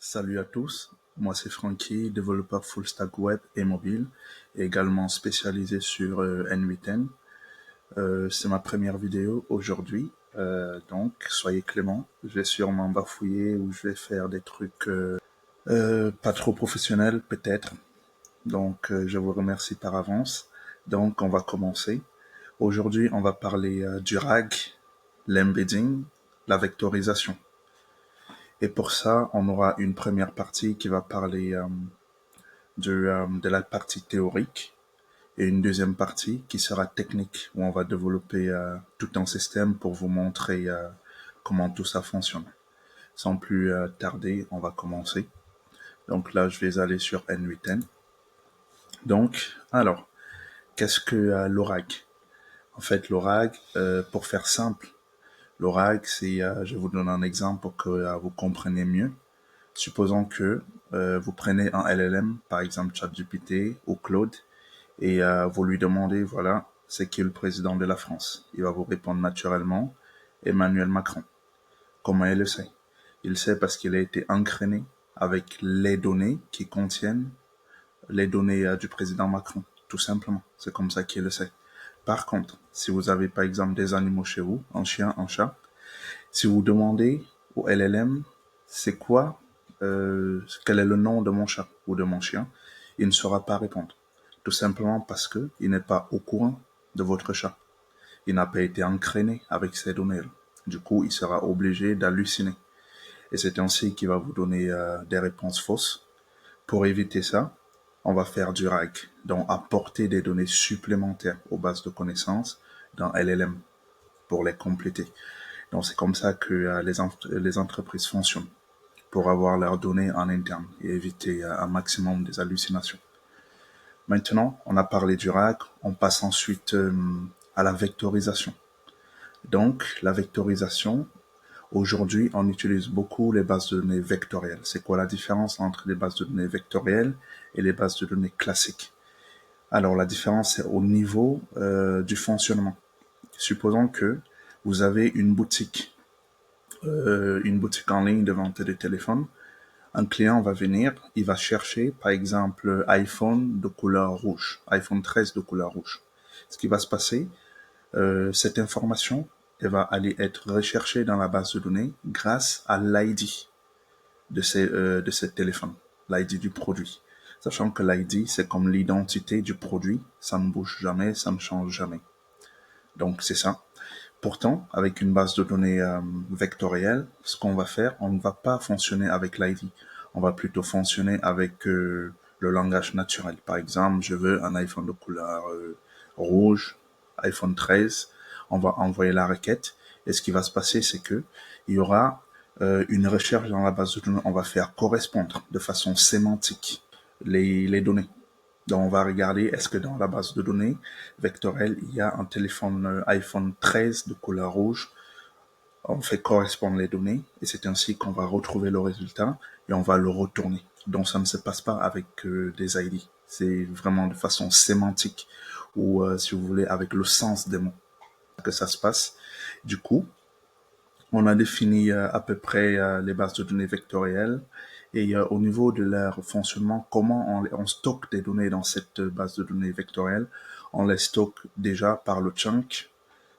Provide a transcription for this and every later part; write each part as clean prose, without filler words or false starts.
Salut à tous, moi c'est Frankie, développeur full stack web et mobile, et également spécialisé sur N8N. C'est ma première vidéo aujourd'hui, donc soyez clément, je vais sûrement bafouiller ou je vais faire des trucs pas trop professionnels peut-être. Donc je vous remercie par avance. Donc on va commencer. Aujourd'hui on va parler du RAG, l'embedding, la vectorisation. Et pour ça, on aura une première partie qui va parler de la partie théorique et une deuxième partie qui sera technique, où on va développer tout un système pour vous montrer comment tout ça fonctionne. Sans plus tarder, on va commencer. Donc là, je vais aller sur N8N. Donc, alors, qu'est-ce que l'ORAG? En fait, l'ORAG, pour faire simple, l'ORAG, c'est, je vous donne un exemple pour que vous compreniez mieux. Supposons que vous prenez un LLM, par exemple ChatGPT ou Claude, et vous lui demandez, voilà, c'est qui le président de la France? Il va vous répondre naturellement, Emmanuel Macron. Comment il le sait? Il sait parce qu'il a été entraîné avec les données qui contiennent les données du président Macron, tout simplement. C'est comme ça qu'il le sait. Par contre, si vous avez par exemple des animaux chez vous, un chien, un chat, si vous demandez au LLM, c'est quoi, quel est le nom de mon chat ou de mon chien, il ne saura pas répondre. Tout simplement parce que il n'est pas au courant de votre chat. Il n'a pas été entraîné avec ces données-là. Du coup, il sera obligé d'halluciner. Et c'est ainsi qu'il va vous donner des réponses fausses. Pour éviter ça, on va faire du RAG, donc apporter des données supplémentaires aux bases de connaissances dans LLM pour les compléter. Donc c'est comme ça que les entreprises fonctionnent, pour avoir leurs données en interne et éviter un maximum des hallucinations. Maintenant, on a parlé du RAG, on passe ensuite à la vectorisation. Donc la vectorisation, aujourd'hui on utilise beaucoup les bases de données vectorielles. C'est quoi la différence entre les bases de données vectorielles et les bases de données classiques? Alors la différence est au niveau du fonctionnement. Supposons que vous avez une boutique en ligne de vente de téléphone. Un client va venir, il va chercher par exemple iPhone de couleur rouge, iPhone 13 de couleur rouge. Ce qui va se passer, cette information, elle va aller être recherchée dans la base de données grâce à l'ID de ce téléphone, l'ID du produit. Sachant que l'ID, c'est comme l'identité du produit, ça ne bouge jamais, ça ne change jamais. Donc c'est ça. Pourtant, avec une base de données vectorielle, ce qu'on va faire, on ne va pas fonctionner avec l'ID. On va plutôt fonctionner avec le langage naturel. Par exemple, je veux un iPhone de couleur rouge, iPhone 13. On va envoyer la requête. Et ce qui va se passer, c'est que il y aura une recherche dans la base de données. On va faire correspondre de façon sémantique les données. Donc, on va regarder est-ce que dans la base de données vectorielle, il y a un téléphone iPhone 13 de couleur rouge. On fait correspondre les données et c'est ainsi qu'on va retrouver le résultat et on va le retourner. Donc, ça ne se passe pas avec des ID. C'est vraiment de façon sémantique ou, si vous voulez, avec le sens des mots que ça se passe. Du coup, on a défini à peu près les bases de données vectorielles et au niveau de leur fonctionnement, comment on stocke des données dans cette base de données vectorielle. On les stocke déjà par le chunk.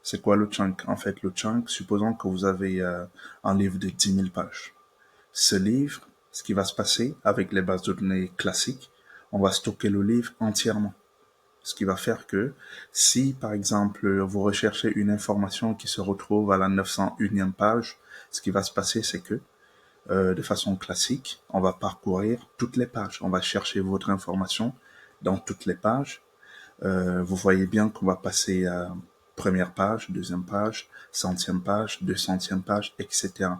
C'est quoi le chunk? En fait, le chunk, supposons que vous avez un livre de 10 000 pages. Ce livre, ce qui va se passer avec les bases de données classiques, on va stocker le livre entièrement. Ce qui va faire que si, par exemple, vous recherchez une information qui se retrouve à la 901e page, ce qui va se passer, c'est que, de façon classique, on va parcourir toutes les pages. On va chercher votre information dans toutes les pages. Vous voyez bien qu'on va passer à première page, deuxième page, centième page, 200e page, etc.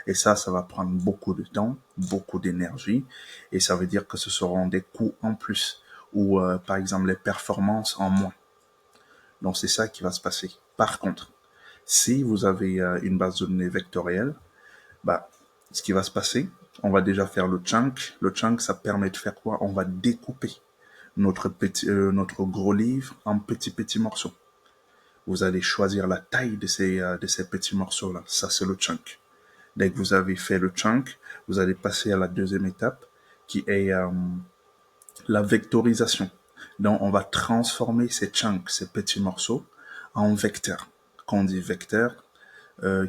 Et ça va prendre beaucoup de temps, beaucoup d'énergie, et ça veut dire que ce seront des coûts en plus, ou par exemple les performances en moins. Donc c'est ça qui va se passer. Par contre, si vous avez une base de données vectorielle, bah, ce qui va se passer, on va déjà faire le chunk. Le chunk, ça permet de faire quoi? On va découper notre gros livre en petits morceaux. Vous allez choisir la taille de ces petits morceaux-là. Ça, c'est le chunk. Dès que vous avez fait le chunk, vous allez passer à la deuxième étape qui est la vectorisation. Donc, on va transformer ces chunks, ces petits morceaux, en vecteurs. Quand on dit vecteur,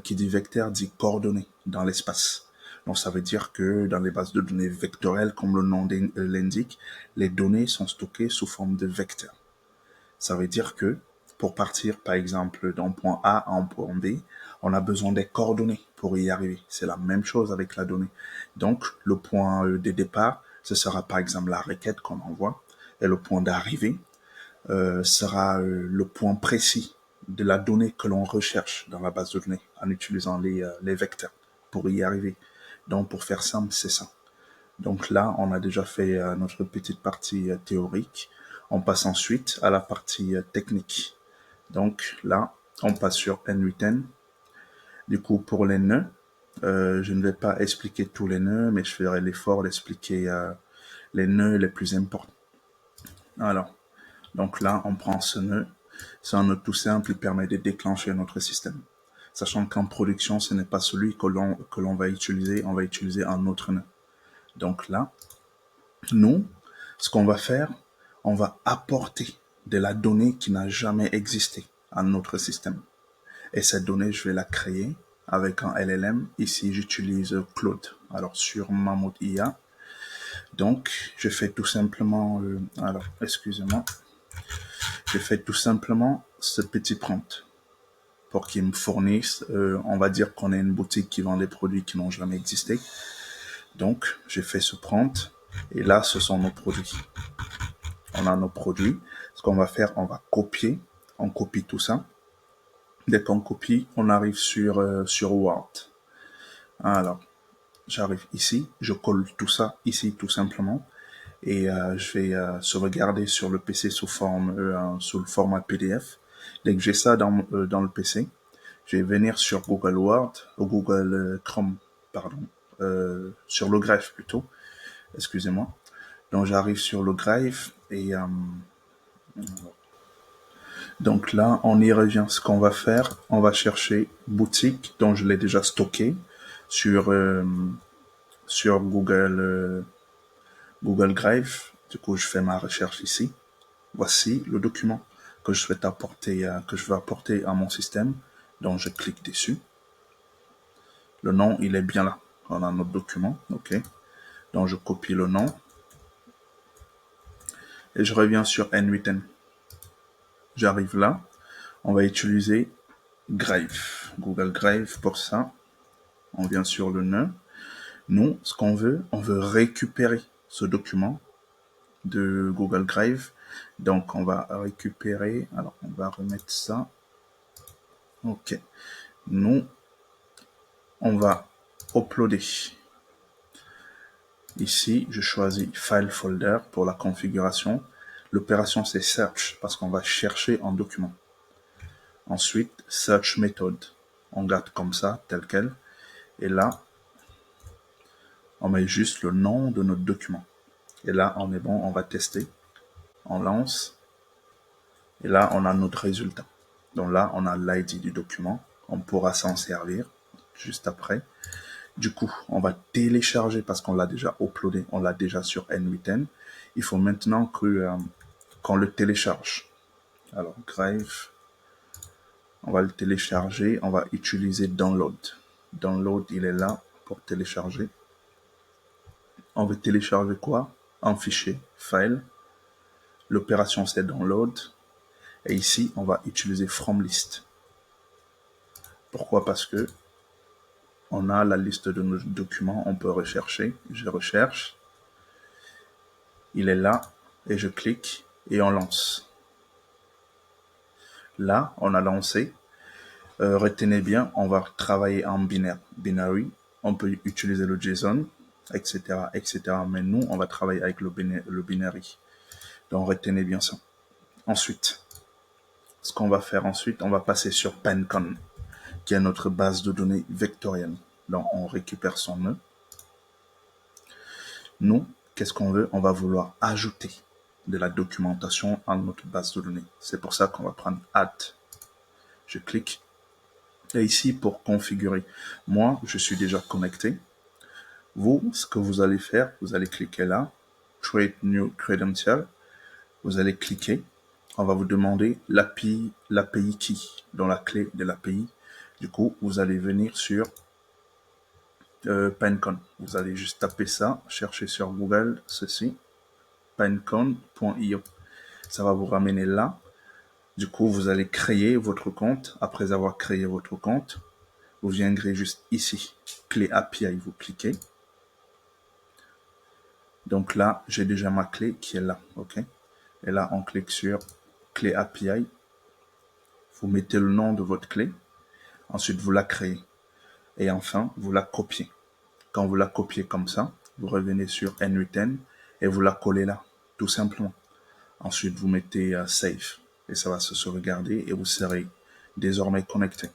qui dit vecteur dit coordonnées dans l'espace. Donc, ça veut dire que dans les bases de données vectorielles, comme le nom l'indique, les données sont stockées sous forme de vecteurs. Ça veut dire que pour partir, par exemple, d'un point A à un point B, on a besoin des coordonnées pour y arriver. C'est la même chose avec la donnée. Donc, le point de départ, ce sera par exemple la requête qu'on envoie, et le point d'arrivée sera le point précis de la donnée que l'on recherche dans la base de données en utilisant les vecteurs pour y arriver. Donc, pour faire simple, c'est ça. Donc là, on a déjà fait notre petite partie théorique. On passe ensuite à la partie technique. Donc là, on passe sur N8N. Du coup, pour les nœuds, je ne vais pas expliquer tous les nœuds, mais je ferai l'effort d'expliquer les nœuds les plus importants. Alors, donc là, on prend ce nœud. C'est un nœud tout simple, il permet de déclencher notre système. Sachant qu'en production, ce n'est pas celui que l'on va utiliser, on va utiliser un autre nœud. Donc là, nous, ce qu'on va faire, on va apporter de la donnée qui n'a jamais existé à notre système. Et cette donnée, je vais la créer avec un LLM. Ici, j'utilise Claude. Alors, sur Mammut IA. Donc, je fais tout simplement, excusez-moi, je fais tout simplement ce petit prompt pour qu'il me fournisse, on va dire qu'on est une boutique qui vend des produits qui n'ont jamais existé. Donc, j'ai fait ce prompt et là, ce sont nos produits. On a nos produits. Ce qu'on va faire, on va copier. On copie tout ça. Dès qu'on copie, on arrive sur Word. Alors, j'arrive ici, je colle tout ça ici tout simplement. Et je vais sauvegarder sur le PC sous le format PDF. Dès que j'ai ça dans le PC, je vais venir sur Google Word, ou Google Chrome, pardon, sur le Drive plutôt, excusez-moi. Donc j'arrive sur le Drive et donc là, on y revient. Ce qu'on va faire, on va chercher boutique, dont je l'ai déjà stocké sur Google Drive. Du coup, je fais ma recherche ici. Voici le document que je souhaite apporter, que je veux apporter à mon système. Donc, je clique dessus. Le nom, il est bien là. On a notre document, ok. Donc, je copie le nom et je reviens sur N8N. J'arrive là. On va utiliser Drive, Google Drive pour ça. On vient sur le nœud. Nous, ce qu'on veut, on veut récupérer ce document de Google Drive. Donc, on va récupérer. Alors, on va remettre ça. Ok. Nous, on va uploader. Ici, je choisis File Folder pour la configuration. L'opération, c'est Search parce qu'on va chercher un document. Ensuite, Search Method. On garde comme ça, tel quel. Et là, on met juste le nom de notre document. Et là, on est bon, on va tester. On lance. Et là, on a notre résultat. Donc là, on a l'ID du document. On pourra s'en servir juste après. Du coup, on va télécharger parce qu'on l'a déjà uploadé, on l'a déjà sur N8N. Il faut maintenant qu'on le télécharge. Alors, Drive, on va le télécharger. On va utiliser Download. Download, il est là pour télécharger. On veut télécharger quoi? Un fichier, file. L'opération, c'est Download. Et ici, on va utiliser From List. Pourquoi? Parce que on a la liste de nos documents, on peut rechercher. Je recherche. Il est là et je clique et on lance. Là, on a lancé. Retenez bien, on va travailler en binaire, binary. On peut utiliser le JSON, etc., etc. Mais nous, on va travailler avec le binary. Donc, retenez bien ça. Ensuite, ce qu'on va faire ensuite, on va passer sur PenCon, qui est notre base de données vectorielle. Donc, on récupère son nœud. Nous, qu'est-ce qu'on veut? On va vouloir ajouter de la documentation à notre base de données. C'est pour ça qu'on va prendre Add. Je clique. Et ici, pour configurer, moi, je suis déjà connecté. Vous, ce que vous allez faire, vous allez cliquer là, Create New Credential. Vous allez cliquer. On va vous demander l'API key, dans la clé de l'API. Du coup, vous allez venir sur Pinecone. Vous allez juste taper ça, chercher sur Google ceci, pinecone.io. Ça va vous ramener là. Du coup, vous allez créer votre compte. Après avoir créé votre compte, vous viendrez juste ici, clé API, vous cliquez. Donc là, j'ai déjà ma clé qui est là, ok. Et là, on clique sur clé API. Vous mettez le nom de votre clé. Ensuite, vous la créez. Et enfin, vous la copiez. Quand vous la copiez comme ça, vous revenez sur N8N et vous la collez là, tout simplement. Ensuite, vous mettez Save et ça va se sauvegarder et vous serez désormais connecté.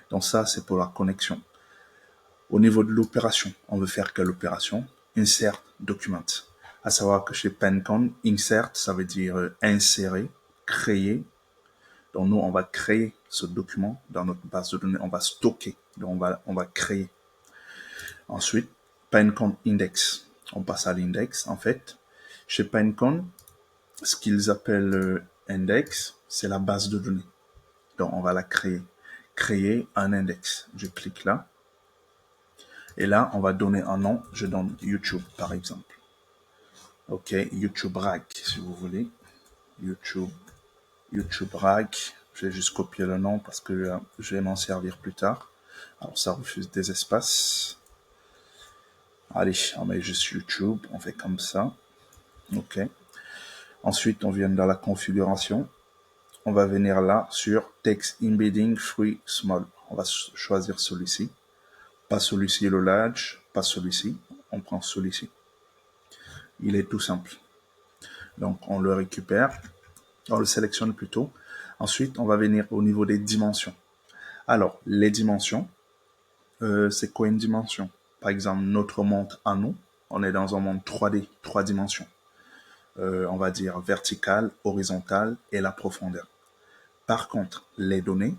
Donc ça, c'est pour la connexion. Au niveau de l'opération, on veut faire quelle opération? Insert document. À savoir que chez Pinecone, insert, ça veut dire insérer, créer. Donc nous, on va créer ce document dans notre base de données. On va stocker. Donc on va créer. Ensuite, Pinecone index. On passe à l'index. En fait, chez Pinecone, ce qu'ils appellent index, c'est la base de données. Donc on va la créer. Créer un index. Je clique là. Et là, on va donner un nom. Je donne YouTube, par exemple. Ok, YouTube Rag, si vous voulez. YouTube Rag. Je vais juste copier le nom parce que je vais m'en servir plus tard. Alors, ça refuse des espaces. Allez, on met juste YouTube. On fait comme ça. Ok. Ensuite, on vient dans la configuration. On va venir là sur Text Embedding Free Small. On va choisir celui-ci. Pas celui-ci, le large. Pas celui-ci. On prend celui-ci. Il est tout simple. Donc, on le récupère. On le sélectionne plutôt. Ensuite, on va venir au niveau des dimensions. Alors, les dimensions, c'est quoi une dimension? Par exemple, notre monde à nous, on est dans un monde 3D, 3 dimensions. On va dire verticale, horizontale et la profondeur. Par contre, les données,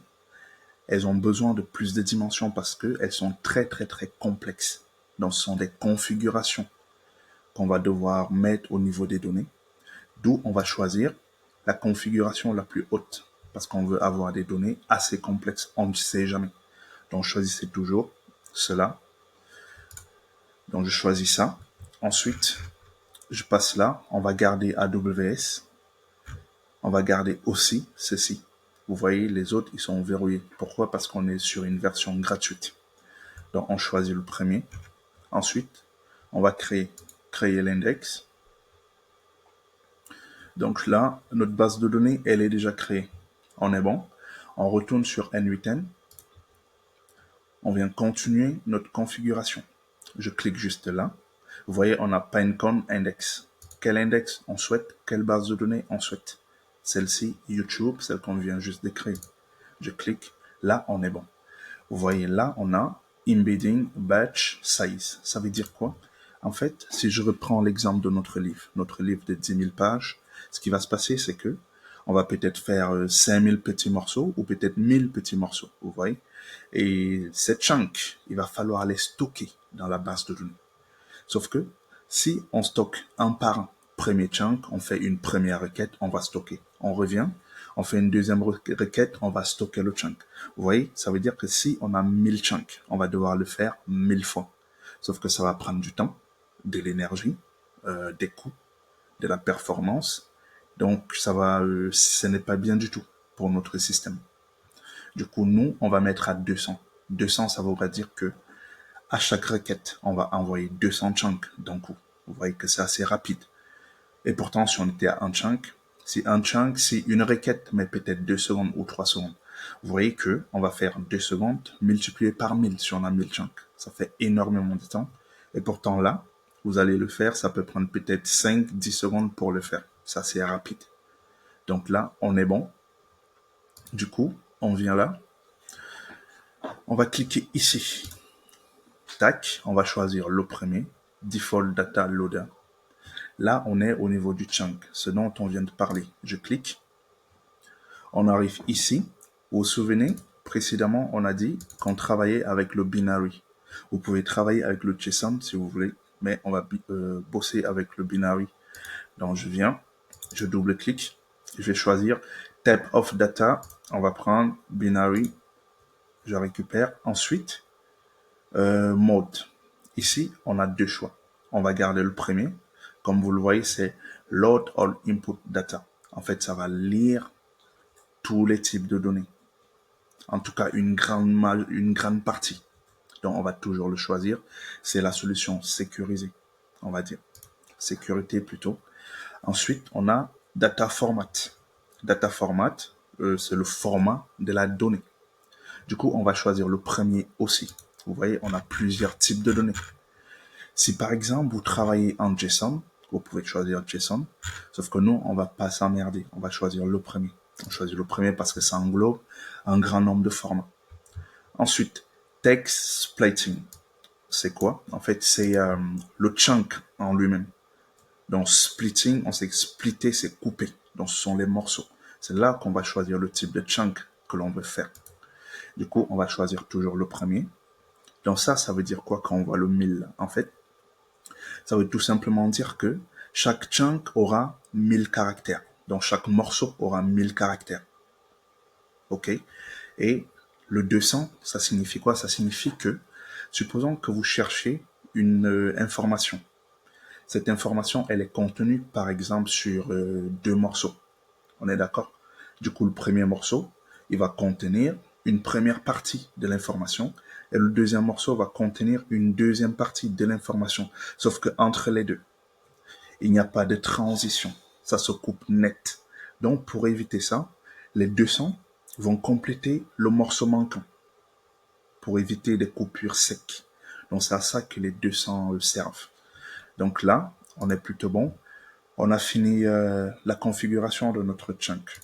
elles ont besoin de plus de dimensions parce qu'elles sont très, très, très complexes. Donc, ce sont des configurations qu'on va devoir mettre au niveau des données. D'où on va choisir la configuration la plus haute parce qu'on veut avoir des données assez complexes. On ne sait jamais. Donc, choisissez toujours cela. Donc, je choisis ça. Ensuite, je passe là. On va garder AWS. On va garder aussi ceci. Vous voyez, les autres, ils sont verrouillés. Pourquoi? Parce qu'on est sur une version gratuite. Donc, on choisit le premier. Ensuite, on va créer l'index. Donc là, notre base de données, elle est déjà créée. On est bon. On retourne sur N8N. On vient continuer notre configuration. Je clique juste là. Vous voyez, on a Pinecone index. Quel index on souhaite? Quelle base de données on souhaite? Celle-ci, YouTube, celle qu'on vient juste de créer. Je clique. Là, on est bon. Vous voyez, là, on a Embedding Batch Size. Ça veut dire quoi? En fait, si je reprends l'exemple de notre livre de 10 000 pages, ce qui va se passer, c'est que on va peut-être faire 5000 petits morceaux ou peut-être 1000 petits morceaux, vous voyez. Et cette chunk, il va falloir les stocker dans la base de données. Sauf que si on stocke un par un, premier chunk, on fait une première requête, on va stocker. On revient, on fait une deuxième requête, on va stocker le chunk. Vous voyez, ça veut dire que si on a 1000 chunks, on va devoir le faire 1000 fois. Sauf que ça va prendre du temps, de l'énergie, des coûts, de la performance. Donc, ce n'est pas bien du tout pour notre système. Du coup, nous, on va mettre à 200. 200, ça voudra dire que à chaque requête, on va envoyer 200 chunks d'un coup. Vous voyez que c'est assez rapide. Et pourtant, si on était à un chunk, si une requête met peut-être 2 secondes ou 3 secondes, vous voyez que on va faire 2 secondes multiplié par 1000 si on a 1000 chunks. Ça fait énormément de temps. Et pourtant là, vous allez le faire, ça peut prendre peut-être 5-10 secondes pour le faire. Ça, c'est rapide. Donc là, on est bon. Du coup, on vient là. On va cliquer ici. Tac, on va choisir le premier, Default Data Loader. Là, on est au niveau du chunk, ce dont on vient de parler. Je clique. On arrive ici. Vous vous souvenez, précédemment, on a dit qu'on travaillait avec le binary. Vous pouvez travailler avec le JSON si vous voulez, mais on va bosser avec le binary. Donc, je viens, je double-clique, je vais choisir Type of Data. On va prendre binary, je récupère. Ensuite, Mode. Ici, on a deux choix. On va garder le premier. Comme vous le voyez, c'est Load All Input Data. En fait, ça va lire tous les types de données. En tout cas, une grande partie. Donc, on va toujours le choisir. C'est la solution sécurisée, on va dire. Sécurité plutôt. Ensuite, on a Data Format. Data Format, c'est le format de la donnée. Du coup, on va choisir le premier aussi. Vous voyez, on a plusieurs types de données. Si par exemple, vous travaillez en JSON, vous pouvez choisir JSON. Sauf que nous, on va pas s'emmerder. On va choisir le premier. On choisit le premier parce que ça englobe un grand nombre de formats. Ensuite, text splitting. C'est quoi? En fait, c'est le chunk en lui-même. Donc, splitting, on sait que splitter, c'est couper. Donc, ce sont les morceaux. C'est là qu'on va choisir le type de chunk que l'on veut faire. Du coup, on va choisir toujours le premier. Donc ça veut dire quoi quand on voit le 1000? En fait, ça veut tout simplement dire que chaque chunk aura 1000 caractères. Donc, chaque morceau aura 1000 caractères. OK? Et le 200, ça signifie quoi? Ça signifie que, supposons que vous cherchez une information. Cette information, elle est contenue, par exemple, sur deux morceaux. On est d'accord? Du coup, le premier morceau, il va contenir une première partie de l'information et le deuxième morceau va contenir une deuxième partie de l'information. Sauf que entre les deux, il n'y a pas de transition. Ça se coupe net. Donc, pour éviter ça, les 200 vont compléter le morceau manquant pour éviter des coupures secs. Donc, c'est à ça que les 200 servent. Donc là, on est plutôt bon. On a fini la configuration de notre chunk.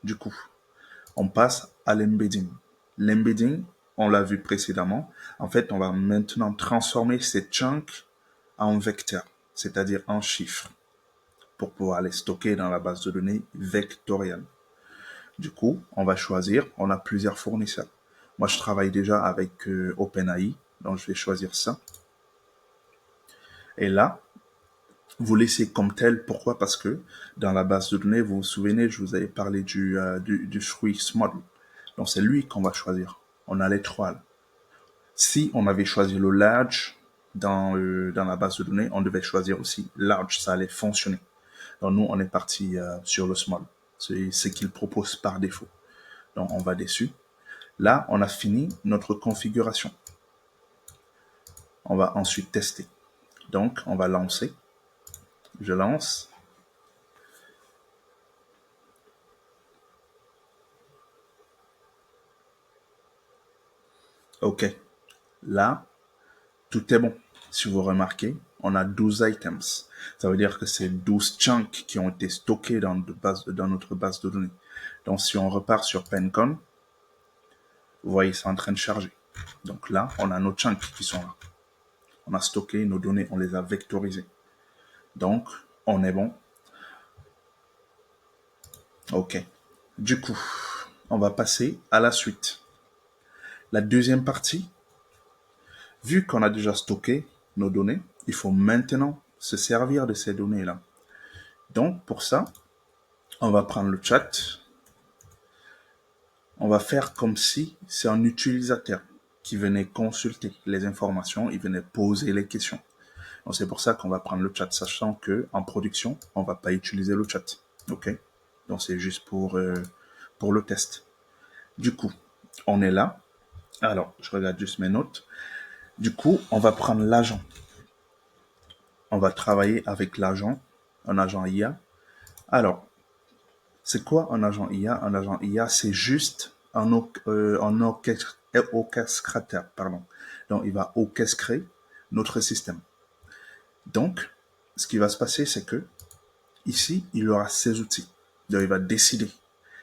Du coup, on passe à l'embedding. L'embedding, on l'a vu précédemment. En fait, on va maintenant transformer ces chunks en vecteurs, c'est-à-dire en chiffres, pour pouvoir les stocker dans la base de données vectorielle. Du coup, on va choisir, on a plusieurs fournisseurs. Moi, je travaille déjà avec OpenAI, donc je vais choisir ça. Et là, vous laissez comme tel. Pourquoi? Parce que dans la base de données, vous vous souvenez, je vous avais parlé du fruit Small. Donc, c'est lui qu'on va choisir. On a les trois là. Si on avait choisi le large dans la base de données, on devait choisir aussi large. Ça allait fonctionner. Donc, nous, on est parti sur le small. C'est ce qu'il propose par défaut. Donc, on va dessus. Là, on a fini notre configuration. On va ensuite tester. Donc, on va lancer. Je lance. OK. Là, tout est bon. Si vous remarquez, on a 12 items. Ça veut dire que c'est 12 chunks qui ont été stockés dans notre base de données. Donc, si on repart sur Pencon, vous voyez, c'est en train de charger. Donc là, on a nos chunks qui sont là. On a stocké nos données, on les a vectorisées. Donc, on est bon. OK. Du coup, on va passer à la suite. La deuxième partie, vu qu'on a déjà stocké nos données, il faut maintenant se servir de ces données-là. Donc, pour ça, on va prendre le chat. On va faire comme si c'est un utilisateur qui venait consulter les informations, il venait poser les questions. Donc, c'est pour ça qu'on va prendre le chat, sachant que en production, on va pas utiliser le chat. OK? Donc, c'est juste pour le test. Du coup, on est là. Alors, je regarde juste mes notes. Du coup, on va prendre l'agent. On va travailler avec l'agent, un agent IA. Alors, c'est quoi un agent IA? Un agent IA, c'est juste un orchestrateur, pardon. Donc, il va orchestrer notre système. Donc, ce qui va se passer, c'est que ici, il aura ses outils. Donc, il va décider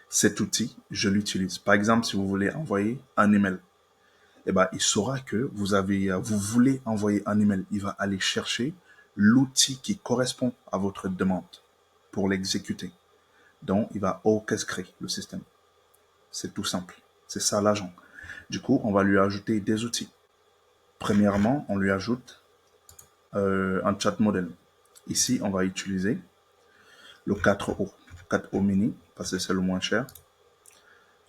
cet outil, je l'utilise. Par exemple, si vous voulez envoyer un email, eh ben, il saura que vous voulez envoyer un email. Il va aller chercher l'outil qui correspond à votre demande pour l'exécuter. Donc, il va orchestrer le système. C'est tout simple. C'est ça l'agent. Du coup, on va lui ajouter des outils. Premièrement, on lui ajoute un chat model. Ici, on va utiliser le 4O. 4O mini, parce que c'est le moins cher.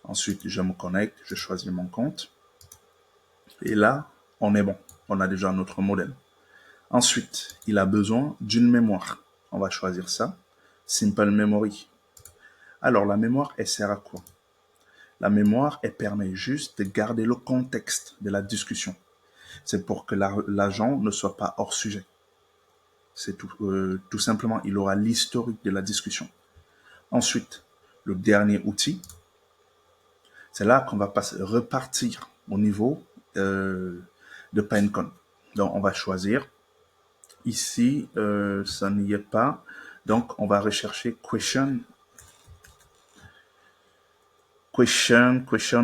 Ensuite, je me connecte, je choisis mon compte. Et là, on est bon. On a déjà notre modèle. Ensuite, il a besoin d'une mémoire. On va choisir ça. Simple Memory. Alors, la mémoire, elle sert à quoi? La mémoire, elle permet juste de garder le contexte de la discussion. C'est pour que l'agent ne soit pas hors sujet. C'est tout simplement, il aura l'historique de la discussion. Ensuite, le dernier outil, c'est là qu'on va repartir au niveau de PineCon. Donc, on va choisir. Ici, ça n'y est pas. Donc, on va rechercher question,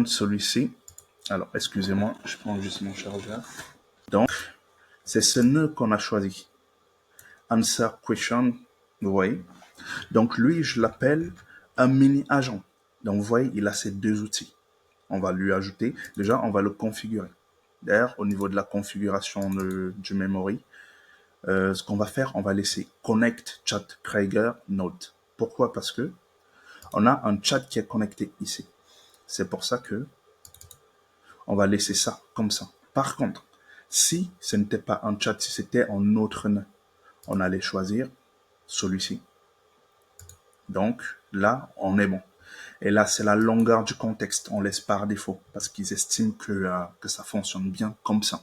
celui-ci. Alors, excusez-moi, je prends juste mon chargeur. Donc, c'est ce nœud qu'on a choisi. Answer question, vous voyez. Donc, lui, je l'appelle un mini-agent. Donc, vous voyez, il a ces deux outils. On va lui ajouter. Déjà, on va le configurer. D'ailleurs, au niveau de la configuration du memory, ce qu'on va faire, on va laisser connect chat Krieger node. Pourquoi? Parce que on a un chat qui est connecté ici. C'est pour ça que on va laisser ça comme ça. Par contre, si ce n'était pas un chat, si c'était un autre nœud, on allait choisir celui-ci. Donc là, on est bon. Et là, c'est la longueur du contexte. On laisse par défaut parce qu'ils estiment que ça fonctionne bien comme ça.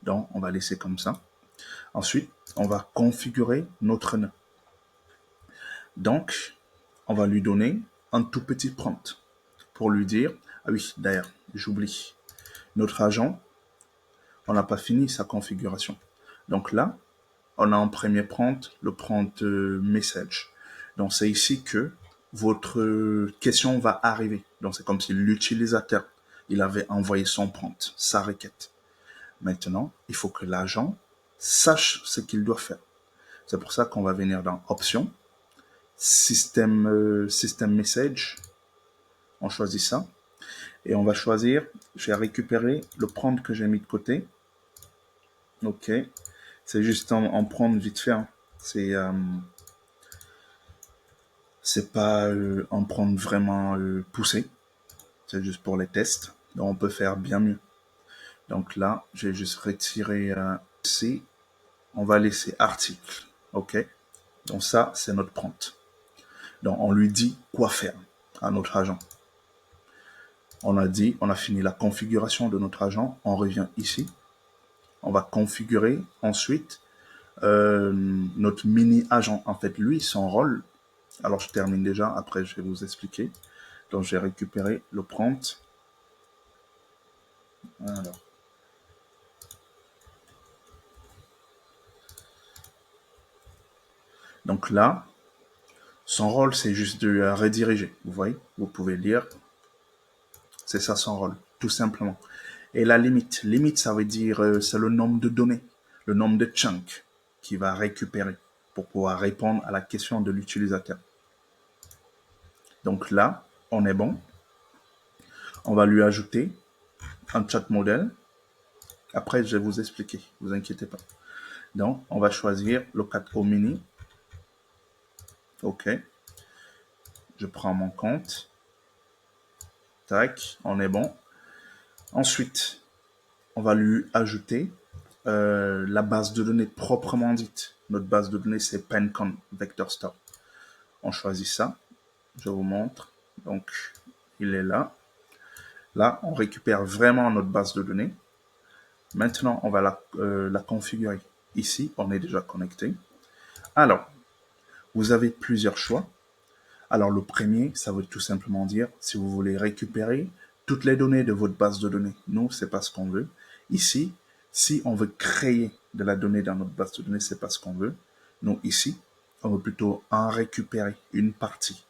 Donc, on va laisser comme ça. Ensuite, on va configurer notre nœud. Donc, on va lui donner un tout petit prompt pour lui dire, ah oui, d'ailleurs, j'oublie, notre agent, on n'a pas fini sa configuration. Donc là, on a en premier prompt le prompt message. Donc c'est ici que votre question va arriver. Donc c'est comme si l'utilisateur, il avait envoyé son prompt, sa requête. Maintenant, il faut que l'agent sache ce qu'il doit faire. C'est pour ça qu'on va venir dans Options, System Message. On choisit ça. Et on va choisir, je vais récupérer le prompt que j'ai mis de côté. Ok. C'est juste en prendre vite fait. Hein. C'est pas en prendre vraiment poussé. C'est juste pour les tests. Donc on peut faire bien mieux. Donc là, j'ai juste retiré C. On va laisser article. Ok. Donc ça, c'est notre prompt. Donc on lui dit quoi faire à notre agent. On a fini la configuration de notre agent. On revient ici. On va configurer ensuite notre mini agent. En fait, lui, son rôle. Alors je termine déjà. Après, je vais vous expliquer. Donc j'ai récupéré le prompt. Alors. Donc là, son rôle, c'est juste de rediriger. Vous voyez, vous pouvez lire. C'est ça son rôle, tout simplement. Et la limite, ça veut dire c'est le nombre de données, le nombre de chunks qu'il va récupérer pour pouvoir répondre à la question de l'utilisateur. Donc là, on est bon. On va lui ajouter un chat modèle. Après, je vais vous expliquer, vous inquiétez pas. Donc, on va choisir le 4O mini. OK. Je prends mon compte. Tac, on est bon. Ensuite, on va lui ajouter la base de données proprement dite. Notre base de données, c'est PineCon Vector Store. On choisit ça. Je vous montre. Donc, il est là. Là, on récupère vraiment notre base de données. Maintenant, on va la configurer. Ici, on est déjà connecté. Alors, vous avez plusieurs choix. Alors, le premier, ça veut tout simplement dire si vous voulez récupérer toutes les données de votre base de données. Nous, c'est pas ce qu'on veut. Ici, si on veut créer de la donnée dans notre base de données, c'est pas ce qu'on veut. Nous, ici, on veut plutôt en récupérer une partie.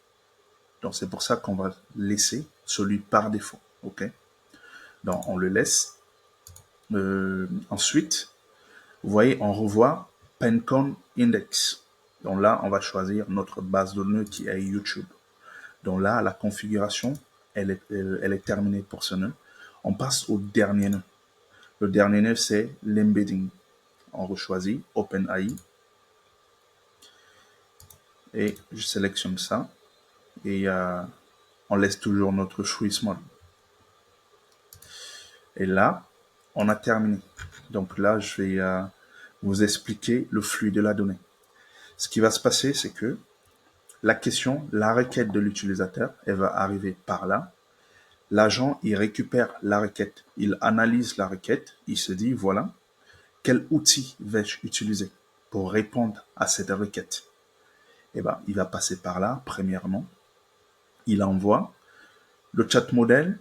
Donc, c'est pour ça qu'on va laisser celui par défaut. OK? Donc, on le laisse. Ensuite, vous voyez, on revoit PineCon Index. Donc là, on va choisir notre base de données qui est YouTube. Donc là, la configuration, elle est terminée pour ce nœud. On passe au dernier nœud. Le dernier nœud, c'est l'embedding. On choisit OpenAI et je sélectionne ça et on laisse toujours notre Shui Small. Et là, on a terminé. Donc là, je vais vous expliquer le flux de la donnée. Ce qui va se passer, c'est que la question, la requête de l'utilisateur, elle va arriver par là. L'agent, il récupère la requête, il analyse la requête, il se dit, voilà, quel outil vais-je utiliser pour répondre à cette requête? Eh ben, il va passer par là, premièrement. Il envoie le chat modèle,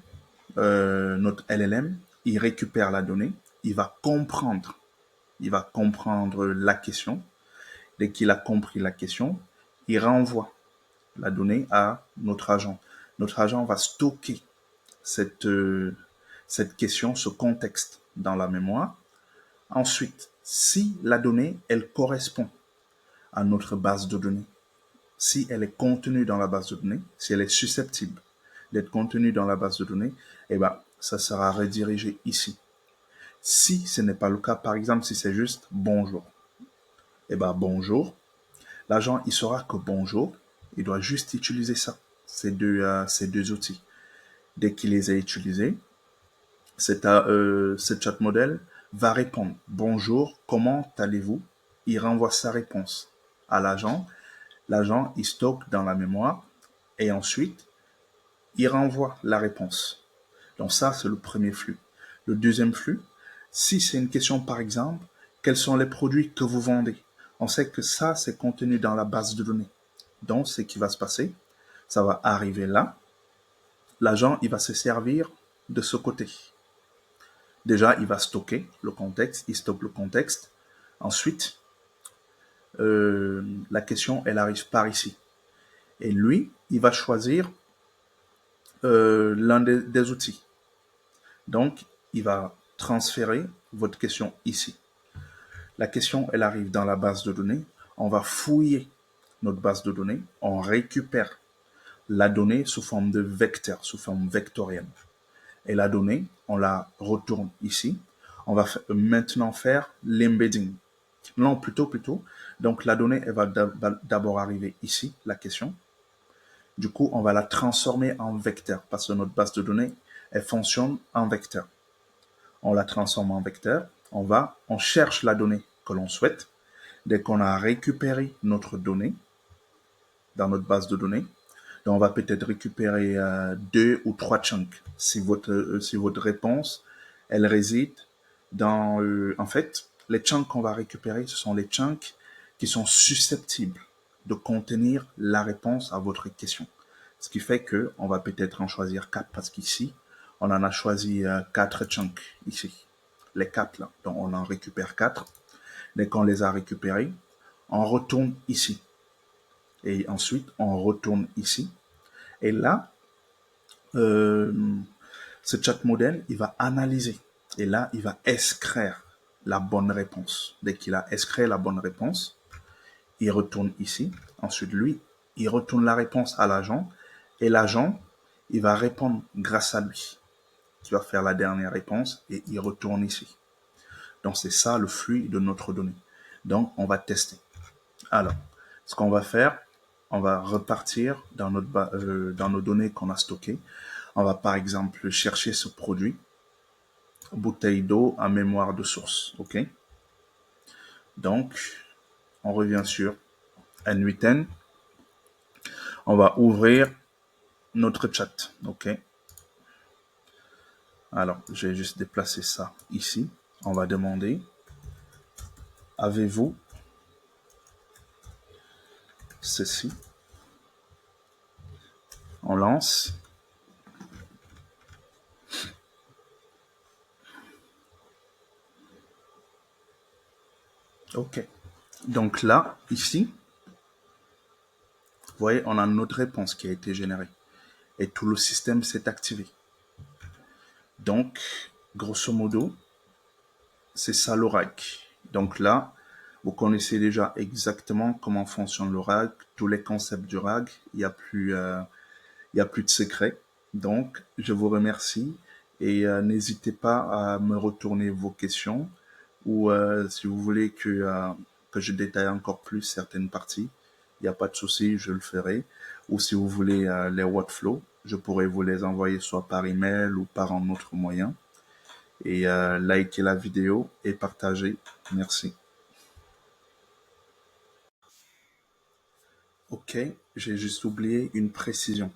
notre LLM, il récupère la donnée, il va comprendre la question. Dès qu'il a compris la question, il renvoie la donnée à notre agent. Notre agent va stocker cette question, ce contexte dans la mémoire. Ensuite, si la donnée, elle correspond à notre base de données, si elle est contenue dans la base de données, si elle est susceptible d'être contenue dans la base de données, eh ben, ça sera redirigé ici. Si ce n'est pas le cas, par exemple, si c'est juste bonjour, eh ben, bonjour, l'agent, il saura que bonjour, il doit juste utiliser ça, ces deux outils. Dès qu'il les a utilisés, ce chat modèle va répondre « Bonjour, comment allez-vous ?» Il renvoie sa réponse à l'agent. L'agent, il stocke dans la mémoire et ensuite, il renvoie la réponse. Donc ça, c'est le premier flux. Le deuxième flux, si c'est une question par exemple, quels sont les produits que vous vendez? On sait que ça, c'est contenu dans la base de données. Donc, ce qui va se passer, ça va arriver là. L'agent, il va se servir de ce côté. Déjà, il va stocker le contexte, il stocke le contexte. Ensuite, la question, elle arrive par ici. Et lui, il va choisir l'un des outils. Donc, il va transférer votre question ici. La question, elle arrive dans la base de données. On va fouiller notre base de données. On récupère la donnée sous forme de vecteur, sous forme vectorielle. Et la donnée, on la retourne ici. On va maintenant faire l'embedding. Non, plutôt. Donc, la donnée, elle va d'abord arriver ici, la question. Du coup, on va la transformer en vecteur parce que notre base de données, elle fonctionne en vecteur. On la transforme en vecteur. On cherche la donnée que l'on souhaite. Dès qu'on a récupéré notre donnée dans notre base de données, donc on va peut-être récupérer 2 ou 3 chunks. Si votre réponse, elle réside dans... en fait, les chunks qu'on va récupérer, ce sont les chunks qui sont susceptibles de contenir la réponse à votre question. Ce qui fait que on va peut-être en choisir 4 parce qu'ici, on en a choisi 4 chunks ici. Les 4 là. Donc on en récupère 4. Dès qu'on les a récupérés, on retourne ici. Et ensuite, on retourne ici. Et là, ce chat modèle, il va analyser. Et là, il va extraire la bonne réponse. Dès qu'il a extrait la bonne réponse, il retourne ici. Ensuite, lui, il retourne la réponse à l'agent. Et l'agent, il va répondre grâce à lui. Il va faire la dernière réponse et il retourne ici. Donc, c'est ça le flux de notre donnée. Donc, on va tester. Alors, ce qu'on va faire, on va repartir dans nos données qu'on a stockées. On va par exemple chercher ce produit, bouteille d'eau à mémoire de source. OK? Donc, on revient sur N8N. On va ouvrir notre chat. OK? Alors, je vais juste déplacer ça ici. On va demander, avez-vous ceci? On lance. OK. Donc là, ici, vous voyez, on a notre réponse qui a été générée. Et tout le système s'est activé. Donc, grosso modo, c'est ça le RAG. Donc là, vous connaissez déjà exactement comment fonctionne le RAG, tous les concepts du RAG. Il y a plus de secret. Donc, je vous remercie et n'hésitez pas à me retourner vos questions ou si vous voulez que je détaille encore plus certaines parties, il n'y a pas de souci, je le ferai. Ou si vous voulez les workflows, je pourrais vous les envoyer soit par email ou par un autre moyen. Et likez la vidéo et partagez. Merci. Ok, j'ai juste oublié une précision.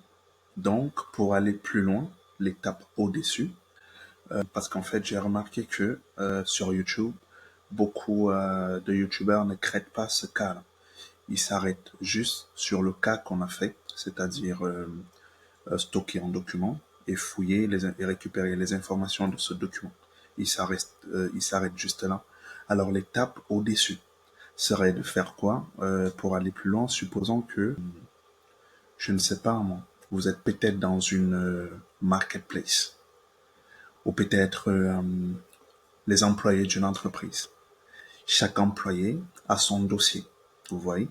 Donc, pour aller plus loin, l'étape au-dessus, parce qu'en fait, j'ai remarqué que sur YouTube, beaucoup de YouTubeurs ne traitent pas ce cas-là. Ils s'arrêtent juste sur le cas qu'on a fait, c'est-à-dire stocker un document et fouiller et récupérer les informations de ce document. Ils s'arrêtent juste là. Alors, l'étape au-dessus serait de faire quoi pour aller plus loin, supposons que, je ne sais pas, moi, vous êtes peut-être dans une marketplace ou peut-être les employés d'une entreprise. Chaque employé a son dossier, vous voyez.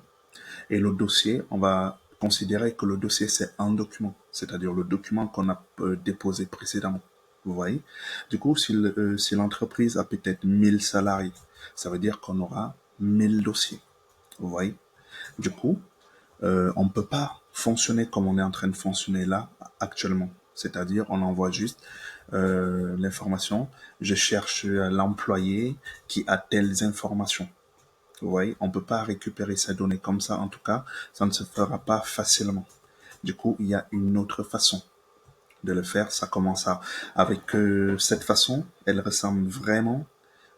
Et le dossier, on va considérer que le dossier, c'est un document, c'est-à-dire le document qu'on a déposé précédemment, vous voyez. Du coup, si l'entreprise a peut-être 1000 salariés, ça veut dire qu'on aura 1000 dossiers, vous voyez. Du coup, on ne peut pas fonctionner comme on est en train de fonctionner là actuellement. C'est-à-dire, on envoie juste l'information. Je cherche l'employé qui a telles informations. Vous voyez, on ne peut pas récupérer ces données comme ça. En tout cas, ça ne se fera pas facilement. Du coup, il y a une autre façon de le faire. Ça commence avec cette façon. Elle ressemble vraiment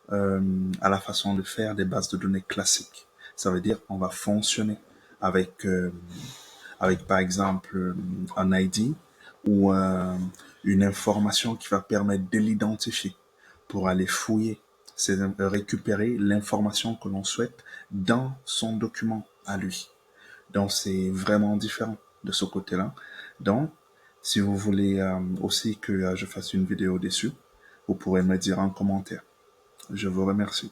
à la façon de faire des bases de données classiques. Ça veut dire qu'on va fonctionner avec avec par exemple un ID ou une information qui va permettre de l'identifier pour aller fouiller, c'est récupérer l'information que l'on souhaite dans son document à lui. Donc c'est vraiment différent de ce côté-là. Donc, si vous voulez aussi que je fasse une vidéo dessus, vous pourrez me dire en commentaire. Je vous remercie.